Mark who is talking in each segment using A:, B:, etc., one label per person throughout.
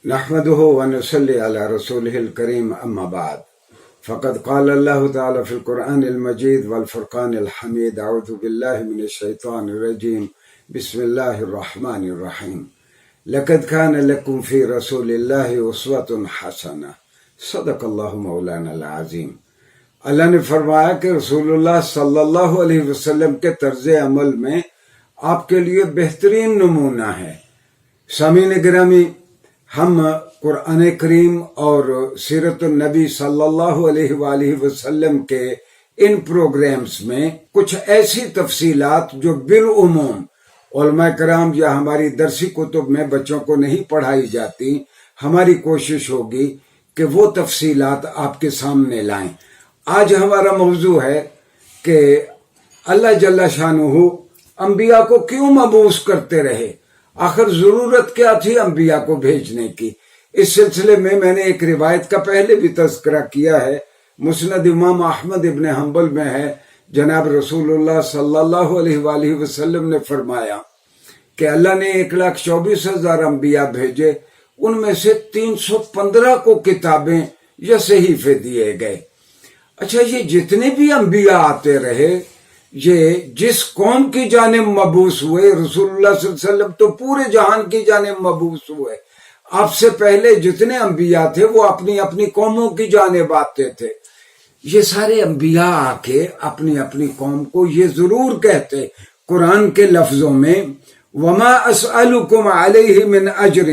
A: نحمده ونصلي على رسوله الكريم أما بعد فقد قال الله تعالى في القرآن المجيد والفرقان الحميد أعوذ بالله من الشيطان الرجيم بسم الله الرحمن الرحيم لقد كان لكم في رسول الله أسوة حسنة صدق الله مولانا العظیم۔ اللہ نے فرمایا کہ رسول اللہ صلی اللہ علیہ وسلم کے طرز عمل میں آپ کے لیے بہترین نمونہ ہے۔ سامعین گرامی، ہم قرآن کریم اور سیرت النبی صلی اللہ علیہ وآلہ وسلم کے ان پروگرامز میں کچھ ایسی تفصیلات جو بالعموم علماء کرام یا ہماری درسی کتب میں بچوں کو نہیں پڑھائی جاتی، ہماری کوشش ہوگی کہ وہ تفصیلات آپ کے سامنے لائیں۔ آج ہمارا موضوع ہے کہ اللہ جل شانہ انبیاء کو کیوں مبعوث کرتے رہے، آخر ضرورت کیا تھی انبیاء کو بھیجنے کی۔ اس سلسلے میں نے ایک روایت کا پہلے بھی تذکرہ کیا ہے، مسند امام احمد ابن حنبل میں ہے، جناب رسول اللہ صلی اللہ علیہ وآلہ وسلم نے فرمایا کہ اللہ نے 1,24,000 انبیاء بھیجے، ان میں سے 315 کو کتابیں یا صحیفے دیے گئے۔ اچھا، یہ جتنے بھی انبیاء آتے رہے، یہ جس قوم کی جانب مبعوث ہوئے، رسول اللہ صلی اللہ علیہ وسلم تو پورے جہان کی جانب مبعوث ہوئے۔ آپ سے پہلے جتنے انبیاء تھے وہ اپنی اپنی قوموں کی جانب آتے تھے۔ یہ سارے انبیاء آ کے اپنی اپنی قوم کو یہ ضرور کہتے قرآن کے لفظوں میں، وَمَا أَسْأَلُكُمْ عَلَيْهِ مِنْ أَجْرٍ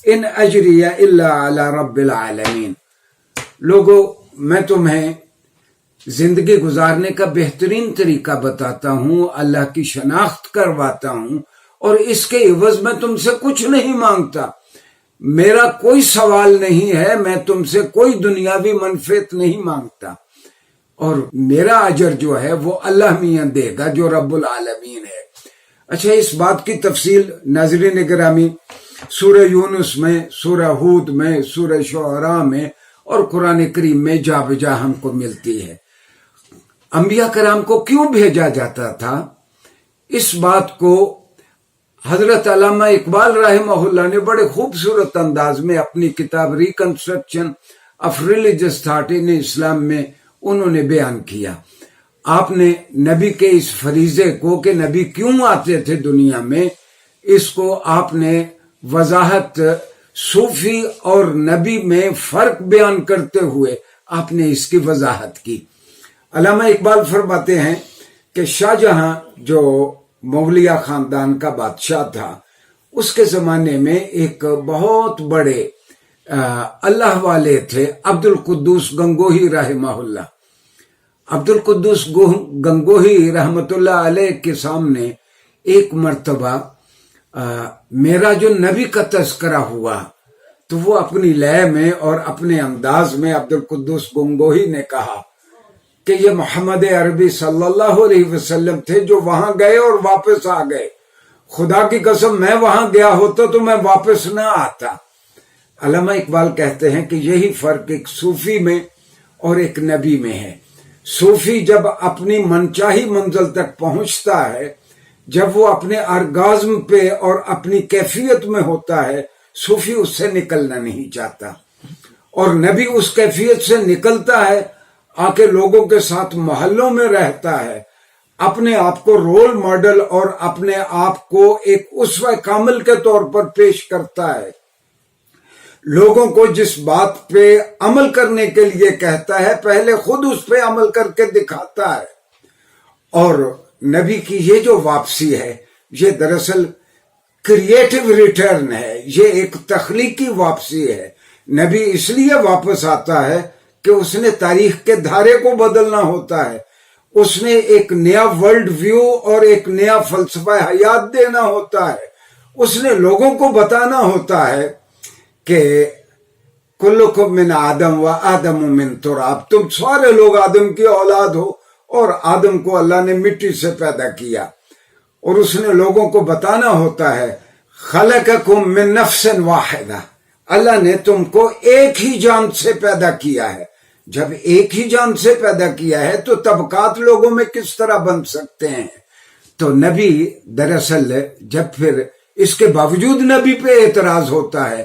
A: إِنْ أَجْرِيَ إِلَّا عَلَى رَبِّ الْعَالَمِينَ۔ لوگو، میں تمہیں زندگی گزارنے کا بہترین طریقہ بتاتا ہوں، اللہ کی شناخت کرواتا ہوں، اور اس کے عوض میں تم سے کچھ نہیں مانگتا۔ میرا کوئی سوال نہیں ہے، میں تم سے کوئی دنیاوی منفعت نہیں مانگتا، اور میرا اجر جو ہے وہ اللہ میاں دے گا جو رب العالمین ہے۔ اچھا، اس بات کی تفصیل ناظرین گرامی سورہ یونس میں، سورہ ہود میں، سورہ شعراء میں اور قرآن کریم میں جا بجا ہم کو ملتی ہے۔ انبیاء کرام کو کیوں بھیجا جاتا تھا، اس بات کو حضرت علامہ اقبال رحمہ اللہ نے بڑے خوبصورت انداز میں اپنی کتاب reconstruction of religious thought in Islam میں انہوں نے بیان کیا۔ آپ نے نبی کے اس فریضے کو کہ نبی کیوں آتے تھے دنیا میں، اس کو آپ نے وضاحت صوفی اور نبی میں فرق بیان کرتے ہوئے آپ نے اس کی وضاحت کی۔ علامہ اقبال فرماتے ہیں کہ شاہ جہاں جو مغلیہ خاندان کا بادشاہ تھا، اس کے زمانے میں ایک بہت بڑے اللہ والے تھے، عبد القدوس گنگوہی رحمہ اللہ۔ عبد القدوس گنگوہی رحمۃ اللہ علیہ کے سامنے ایک مرتبہ میرا جو نبی کا تذکرہ ہوا تو وہ اپنی لے میں اور اپنے انداز میں عبد القدوس گنگوہی نے کہا کہ یہ محمد عربی صلی اللہ علیہ وسلم تھے جو وہاں گئے اور واپس آ گئے۔ خدا کی قسم میں وہاں گیا ہوتا تو میں واپس نہ آتا۔ علامہ اقبال کہتے ہیں کہ یہی فرق ایک صوفی میں اور ایک نبی میں ہے۔ صوفی جب اپنی منچاہی منزل تک پہنچتا ہے، جب وہ اپنے ارگازم پہ اور اپنی کیفیت میں ہوتا ہے، صوفی اس سے نکلنا نہیں چاہتا، اور نبی اس کیفیت سے نکلتا ہے، آ کے لوگوں کے ساتھ محلوں میں رہتا ہے، اپنے آپ کو رول ماڈل اور اپنے آپ کو ایک اسوہ کامل کے طور پر پیش کرتا ہے، لوگوں کو جس بات پہ عمل کرنے کے لیے کہتا ہے پہلے خود اس پہ عمل کر کے دکھاتا ہے۔ اور نبی کی یہ جو واپسی ہے، یہ دراصل کریٹو ریٹرن ہے، یہ ایک تخلیقی واپسی ہے۔ نبی اس لیے واپس آتا ہے کہ اس نے تاریخ کے دھارے کو بدلنا ہوتا ہے، اس نے ایک نیا ورلڈ ویو اور ایک نیا فلسفہ حیات دینا ہوتا ہے، اس نے لوگوں کو بتانا ہوتا ہے کہ کلکم من آدم و آدم من تراب، تم سارے لوگ آدم کی اولاد ہو اور آدم کو اللہ نے مٹی سے پیدا کیا، اور اس نے لوگوں کو بتانا ہوتا ہے خلقکم من نفس واحدہ، اللہ نے تم کو ایک ہی جان سے پیدا کیا ہے۔ جب ایک ہی جان سے پیدا کیا ہے تو طبقات لوگوں میں کس طرح بن سکتے ہیں؟ تو نبی دراصل جب پھر اس کے باوجود نبی پہ اعتراض ہوتا ہے